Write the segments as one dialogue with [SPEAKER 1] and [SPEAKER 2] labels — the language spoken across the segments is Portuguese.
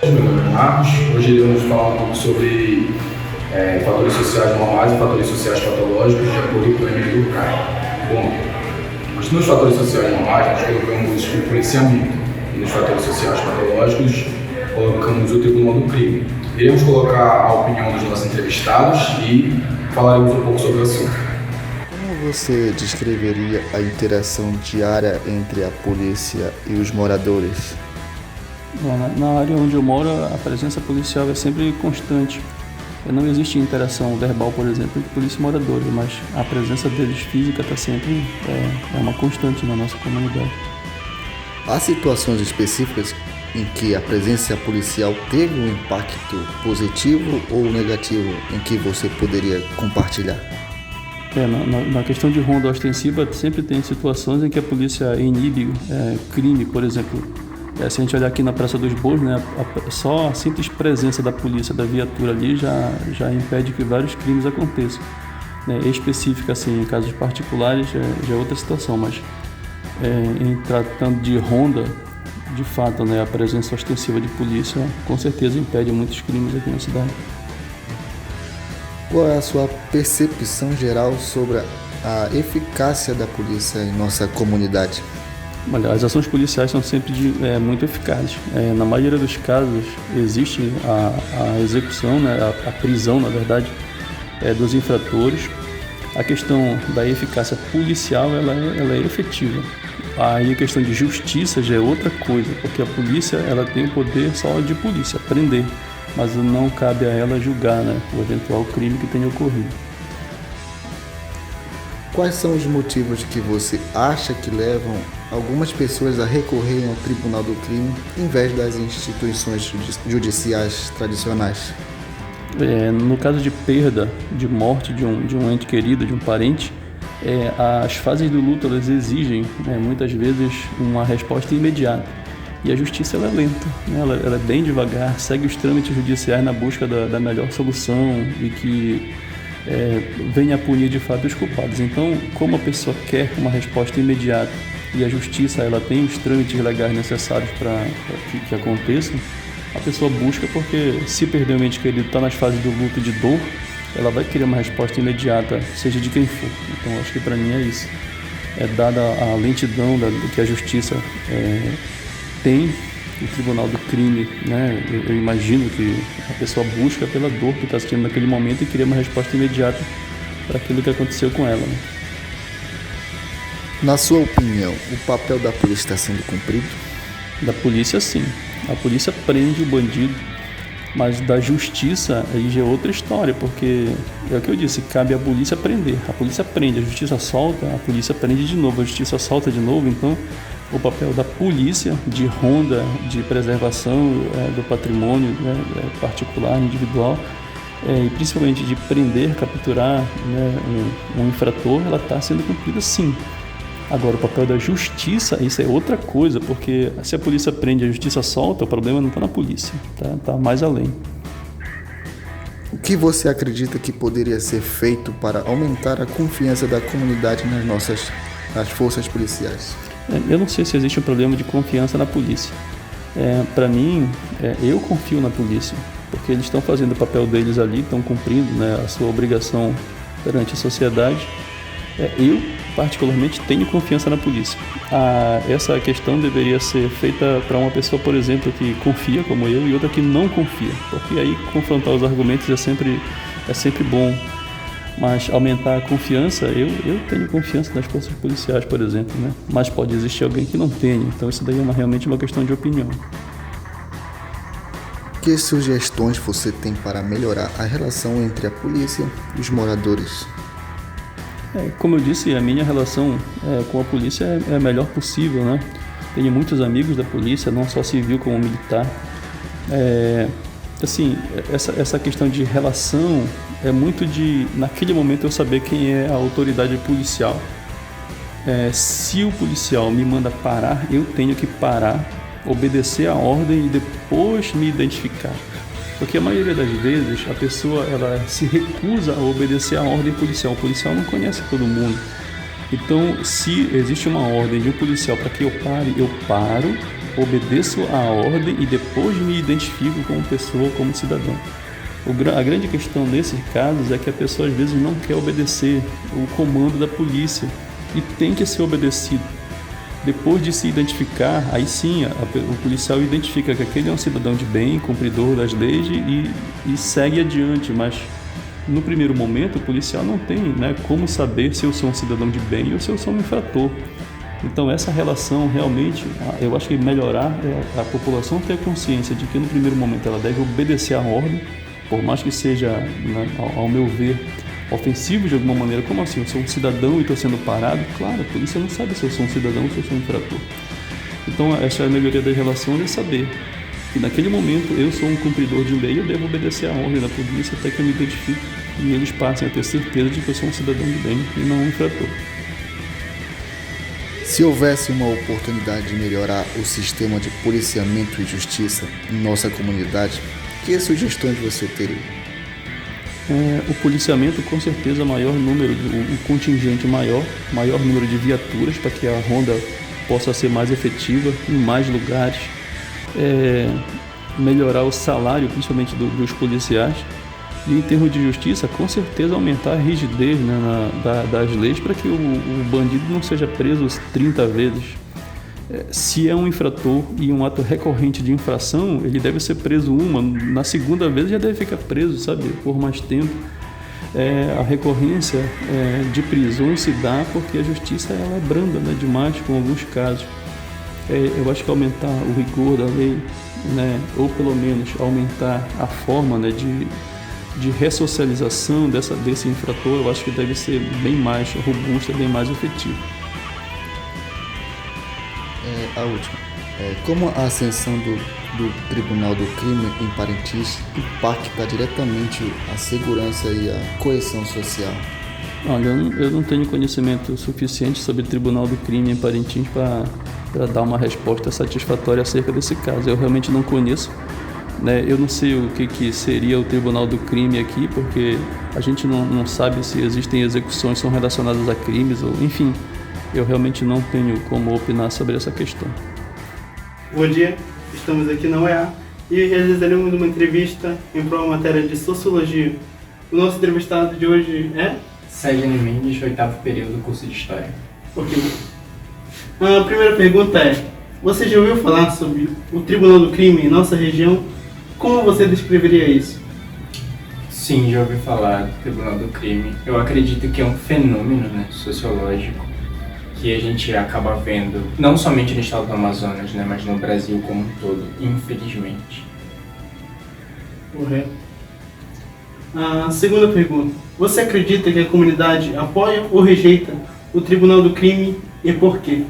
[SPEAKER 1] Meu nome é Marcos. Hoje iremos falar um pouco sobre fatores sociais normais e fatores sociais patológicos de acordo com o Emile Durkheim. Bom, nos fatores sociais normais nós colocamos o policiamento e nos fatores sociais patológicos colocamos o Tribunal do Crime. Iremos colocar a opinião dos nossos entrevistados e falaremos um pouco sobre o assunto.
[SPEAKER 2] Como você descreveria a interação diária entre a polícia e os moradores?
[SPEAKER 3] Na área onde eu moro, a presença policial é sempre constante. Não existe interação verbal, por exemplo, entre polícia e moradores, mas a presença deles física está sempre é uma constante na nossa comunidade.
[SPEAKER 2] Há situações específicas em que a presença policial teve um impacto positivo ou negativo em que você poderia compartilhar?
[SPEAKER 3] Na questão de ronda ostensiva, sempre tem situações em que a polícia inibe crime, por exemplo. Se a gente olhar aqui na Praça dos Bois, né, só a simples presença da polícia, da viatura ali, já impede que vários crimes aconteçam. Específica, assim, em casos particulares, já é outra situação, mas em tratando de ronda, de fato, né, a presença ostensiva de polícia com certeza impede muitos crimes aqui na cidade.
[SPEAKER 2] Qual é a sua percepção geral sobre a eficácia da polícia em nossa comunidade?
[SPEAKER 3] Olha, as ações policiais são sempre muito eficazes. Na maioria dos casos existe a execução, né, a prisão, na verdade, dos infratores. A questão da eficácia policial ela é efetiva. Aí a questão de justiça já é outra coisa, porque a polícia ela tem o poder só de polícia, prender, mas não cabe a ela julgar, né, o eventual crime que tenha ocorrido.
[SPEAKER 2] Quais são os motivos que você acha que levam algumas pessoas a recorrerem ao Tribunal do Crime em vez das instituições judiciais tradicionais?
[SPEAKER 3] No caso de perda, de morte de um ente querido, de um parente, as fases do luto elas exigem, muitas vezes, uma resposta imediata. E a justiça ela é lenta, né? Ela é bem devagar, segue os trâmites judiciais na busca da melhor solução e que venha a punir de fato os culpados. Então, como a pessoa quer uma resposta imediata e a justiça ela tem os trâmites legais necessários para que aconteçam, a pessoa busca, porque se perder um ente querido, está nas fases do luto e de dor, ela vai querer uma resposta imediata, seja de quem for. Então, acho que para mim é isso. Dada a lentidão que a justiça tem, o Tribunal do Crime, né? Eu imagino que a pessoa busca pela dor que está sentindo naquele momento e queria uma resposta imediata para aquilo que aconteceu com ela, né?
[SPEAKER 2] Na sua opinião, o papel da polícia está sendo cumprido?
[SPEAKER 3] Da polícia, sim. A polícia prende o bandido, mas da justiça aí já é outra história, porque é o que eu disse, cabe à polícia prender. A polícia prende, a justiça solta, a polícia prende de novo, a justiça solta de novo. Então, o papel da polícia de ronda, de preservação do patrimônio, né, particular, individual, e principalmente de prender, capturar, né, um infrator, ela está sendo cumprida, sim. Agora, o papel da justiça, isso é outra coisa, porque se a polícia prende e a justiça solta, o problema não está na polícia, tá mais além.
[SPEAKER 2] O que você acredita que poderia ser feito para aumentar a confiança da comunidade nas forças policiais?
[SPEAKER 3] Eu não sei se existe um problema de confiança na polícia. Para mim, eu confio na polícia, porque eles estão fazendo o papel deles ali, estão cumprindo, né, a sua obrigação perante a sociedade. Eu, particularmente, tenho confiança na polícia. Essa questão deveria ser feita para uma pessoa, por exemplo, que confia, como eu, e outra que não confia, porque aí confrontar os argumentos é sempre bom. Mas aumentar a confiança, eu tenho confiança nas forças policiais, por exemplo, né? Mas pode existir alguém que não tenha, então isso daí é realmente uma questão de opinião.
[SPEAKER 2] Que sugestões você tem para melhorar a relação entre a polícia e os moradores?
[SPEAKER 3] Como eu disse, a minha relação com a polícia é a melhor possível, né? Tenho muitos amigos da polícia, não só civil como militar. Assim, essa questão de relação é muito de, naquele momento, eu saber quem é a autoridade policial. Se o policial me manda parar, eu tenho que parar, obedecer a ordem e depois me identificar. Porque a maioria das vezes a pessoa ela se recusa a obedecer a ordem policial. O policial não conhece todo mundo. Então, se existe uma ordem de um policial para que eu pare, eu paro obedeço à ordem e depois me identifico como pessoa, como cidadão. A grande questão nesses casos é que a pessoa às vezes não quer obedecer o comando da polícia e tem que ser obedecido. Depois de se identificar, aí sim o policial identifica que aquele é um cidadão de bem, cumpridor das leis e segue adiante, mas no primeiro momento o policial não tem, né, como saber se eu sou um cidadão de bem ou se eu sou um infrator. Então essa relação realmente, eu acho que melhorar é a população ter consciência de que no primeiro momento ela deve obedecer à ordem, por mais que seja, né, ao meu ver, ofensivo de alguma maneira. Como assim? Eu sou um cidadão e estou sendo parado? Claro, a polícia não sabe se eu sou um cidadão ou se eu sou um infrator. Então essa é a melhoria das relações, é saber que naquele momento eu sou um cumpridor de lei e eu devo obedecer à ordem da polícia até que eu me identifique e eles passem a ter certeza de que eu sou um cidadão de bem e não um infrator.
[SPEAKER 2] Se houvesse uma oportunidade de melhorar o sistema de policiamento e justiça em nossa comunidade, que sugestões você teria?
[SPEAKER 3] O policiamento, com certeza, maior número, um contingente maior número de viaturas para que a ronda possa ser mais efetiva em mais lugares, melhorar o salário, principalmente dos policiais, e em termos de justiça, com certeza aumentar a rigidez, né, das leis para que o bandido não seja preso 30 vezes. Se é um infrator e um ato recorrente de infração, ele deve ser preso na segunda vez já deve ficar preso, sabe, por mais tempo. A recorrência de prisões se dá porque a justiça ela é branda, né, demais com alguns casos. Eu acho que aumentar o rigor da lei, né, ou pelo menos aumentar a forma, né, de ressocialização desse infrator, eu acho que deve ser bem mais robusta, bem mais efetiva.
[SPEAKER 2] A última. Como a ascensão do Tribunal do Crime em Parintins impacta diretamente a segurança e a coesão social?
[SPEAKER 3] Olha, eu não tenho conhecimento suficiente sobre o Tribunal do Crime em Parintins para dar uma resposta satisfatória acerca desse caso. Eu realmente não conheço, né? Eu não sei o que seria o Tribunal do Crime aqui, porque a gente não sabe se existem execuções que são relacionadas a crimes, ou enfim. Eu realmente não tenho como opinar sobre essa questão.
[SPEAKER 4] Bom dia, estamos aqui na UEA e realizaremos uma entrevista em prol da matéria de Sociologia. O nosso entrevistado de hoje é...
[SPEAKER 5] Sérgio Mendes, 8º período do curso de História.
[SPEAKER 4] Ok. A primeira pergunta é, você já ouviu falar sobre o Tribunal do Crime em nossa região? Como você descreveria isso?
[SPEAKER 5] Sim, já ouvi falar do Tribunal do Crime. Eu acredito que é um fenômeno, né, sociológico que a gente acaba vendo, não somente no estado do Amazonas, né, mas no Brasil como um todo, infelizmente.
[SPEAKER 4] Correto. A segunda pergunta. Você acredita que a comunidade apoia ou rejeita o Tribunal do Crime e por quê?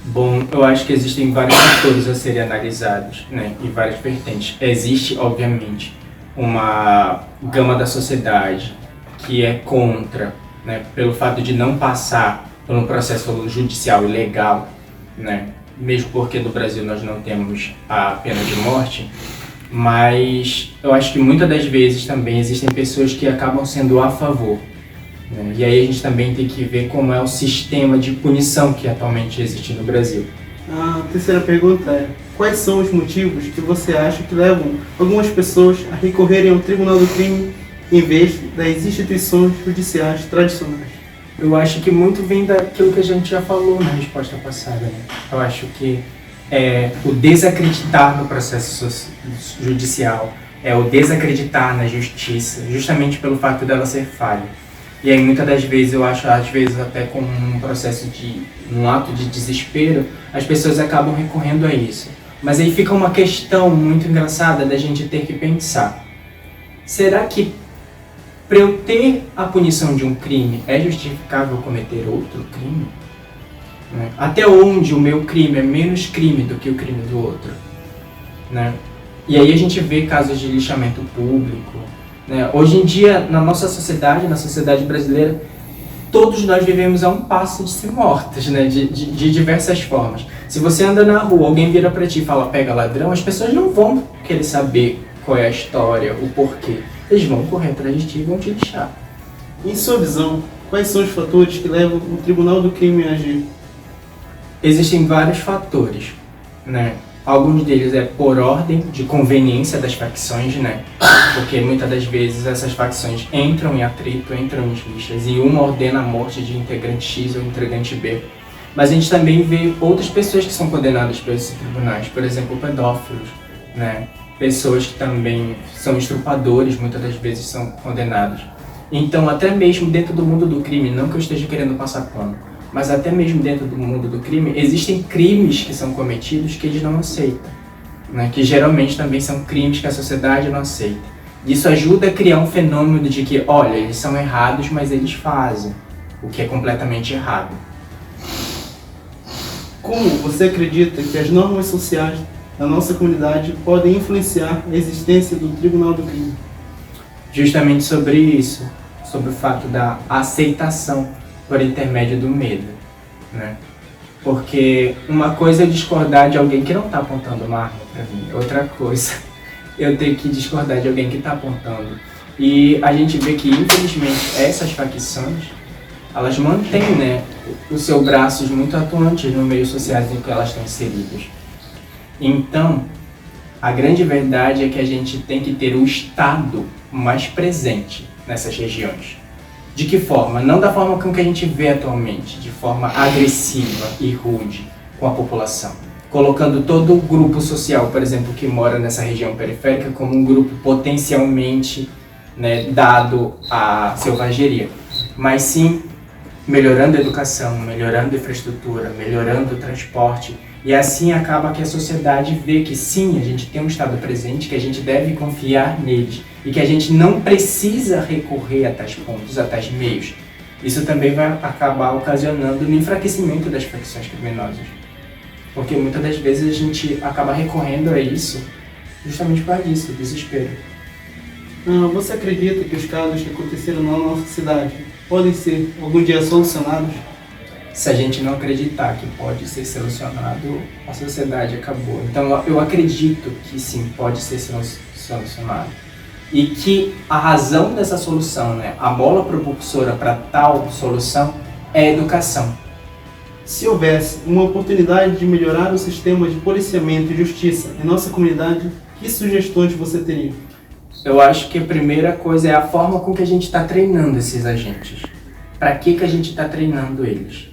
[SPEAKER 5] Bom, eu acho que existem vários fatores a serem analisados, né, e várias vertentes. Existe, obviamente, uma gama da sociedade que é contra, né, pelo fato de não passar por um processo judicial e legal, né, mesmo porque no Brasil nós não temos a pena de morte, mas eu acho que muitas das vezes também existem pessoas que acabam sendo a favor, né, e aí a gente também tem que ver como é o sistema de punição que atualmente existe no Brasil.
[SPEAKER 4] A terceira pergunta é, quais são os motivos que você acha que levam algumas pessoas a recorrerem ao Tribunal do Crime em vez das instituições judiciais tradicionais?
[SPEAKER 5] Eu acho que muito vem daquilo que a gente já falou na resposta passada, né? Eu acho que é o desacreditar no processo judicial, é o desacreditar na justiça, justamente pelo fato dela ser falha. E aí muitas das vezes, eu acho, às vezes até como um ato de desespero, as pessoas acabam recorrendo a isso. Mas aí fica uma questão muito engraçada da gente ter que pensar. Será que para eu ter a punição de um crime, é justificável cometer outro crime? Né? Até onde o meu crime é menos crime do que o crime do outro? Né? E aí a gente vê casos de lixamento público. Né? Hoje em dia, na nossa sociedade, na sociedade brasileira, todos nós vivemos a um passo de ser mortos, né? de diversas formas. Se você anda na rua, alguém vira para ti e fala pega ladrão, as pessoas não vão querer saber qual é a história, o porquê. Eles vão correr atrás de ti e vão te lixar.
[SPEAKER 4] Em sua visão, quais são os fatores que levam o Tribunal do Crime a agir?
[SPEAKER 5] Existem vários fatores. né? Alguns deles é por ordem de conveniência das facções, né? Porque muitas das vezes essas facções entram em atrito, entram em rixas e uma ordena a morte de integrante X ou integrante B. Mas a gente também vê outras pessoas que são condenadas pelos tribunais, por exemplo, pedófilos, né? Pessoas que também são estupradores, muitas das vezes são condenados. Então, até mesmo dentro do mundo do crime, não que eu esteja querendo passar pano, mas até mesmo dentro do mundo do crime, existem crimes que são cometidos que eles não aceitam, né? Que geralmente também são crimes que a sociedade não aceita. Isso ajuda a criar um fenômeno de que, olha, eles são errados, mas eles fazem, o que é completamente errado.
[SPEAKER 4] Como você acredita que as normas sociais da nossa comunidade podem influenciar a existência do Tribunal do Crime?
[SPEAKER 5] Justamente sobre isso, sobre o fato da aceitação por intermédio do medo, né? Porque uma coisa é discordar de alguém que não está apontando uma arma para mim, outra coisa eu tenho que discordar de alguém que está apontando. E a gente vê que, infelizmente, essas facções, elas mantêm, né, os seus braços muito atuantes no meio social em que elas estão inseridas. Então, a grande verdade é que a gente tem que ter o Estado mais presente nessas regiões. De que forma? Não da forma com que a gente vê atualmente, de forma agressiva e rude com a população, colocando todo o grupo social, por exemplo, que mora nessa região periférica, como um grupo potencialmente, né, dado à selvageria, mas sim melhorando a educação, melhorando a infraestrutura, melhorando o transporte, e assim acaba que a sociedade vê que sim, a gente tem um Estado presente, que a gente deve confiar neles e que a gente não precisa recorrer a tais pontos, a tais meios. Isso também vai acabar ocasionando no enfraquecimento das facções criminosas, porque muitas das vezes a gente acaba recorrendo a isso justamente por causa disso, desespero.
[SPEAKER 4] Você acredita que os casos que aconteceram na nossa cidade podem ser algum dia solucionados?
[SPEAKER 5] Se a gente não acreditar que pode ser solucionado, a sociedade acabou. Então eu acredito que sim, pode ser solucionado. E que a razão dessa solução, né, a mola propulsora para tal solução é a educação.
[SPEAKER 4] Se houvesse uma oportunidade de melhorar o sistema de policiamento e justiça em nossa comunidade, que sugestões você teria?
[SPEAKER 5] Eu acho que a primeira coisa é a forma com que a gente está treinando esses agentes. Para que a gente está treinando eles?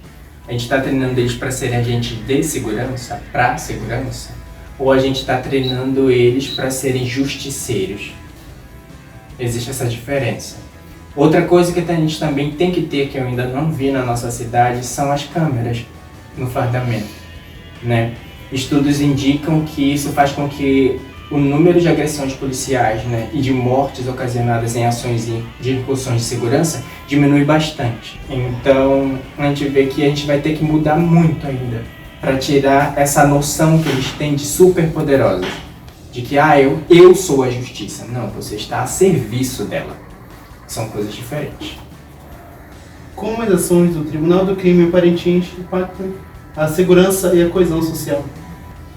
[SPEAKER 5] A gente está treinando eles para serem agentes de segurança, para segurança? Ou a gente está treinando eles para serem justiceiros? Existe essa diferença. Outra coisa que a gente também tem que ter, que eu ainda não vi na nossa cidade, são as câmeras no fardamento, né? Estudos indicam que isso faz com que o número de agressões policiais, né, e de mortes ocasionadas em ações de incursões de segurança diminui bastante. Então, a gente vê que a gente vai ter que mudar muito ainda para tirar essa noção que eles têm de superpoderosos, de que eu sou a justiça. Não, você está a serviço dela. São coisas diferentes.
[SPEAKER 4] Como as ações do Tribunal do Crime em Parintins impactam a segurança e a coesão social?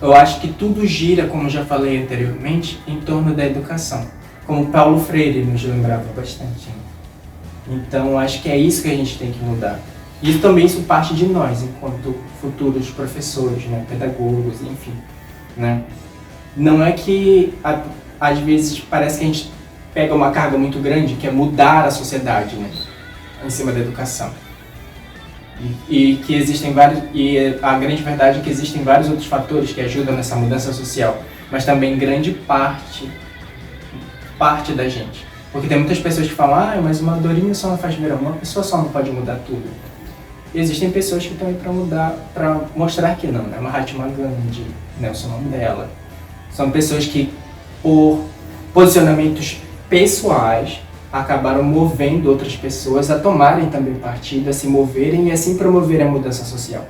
[SPEAKER 5] Eu acho que tudo gira, como já falei anteriormente, em torno da educação, como Paulo Freire nos lembrava bastante. Então, eu acho que é isso que a gente tem que mudar. E também isso parte de nós, enquanto futuros professores, né, pedagogos, enfim, né? Não é que, às vezes, parece que a gente pega uma carga muito grande, que é mudar a sociedade, né, em cima da educação. E que existem a grande verdade é que existem vários outros fatores que ajudam nessa mudança social, mas também grande parte da gente. Porque tem muitas pessoas que falam, mas uma dorinha só não faz verão, uma pessoa só não pode mudar tudo. E existem pessoas que estão aí para mudar, para mostrar que não, né? Mahatma Gandhi, Nelson Mandela. São pessoas que, por posicionamentos pessoais, acabaram movendo outras pessoas a tomarem também partido, a se moverem e assim promover a mudança social.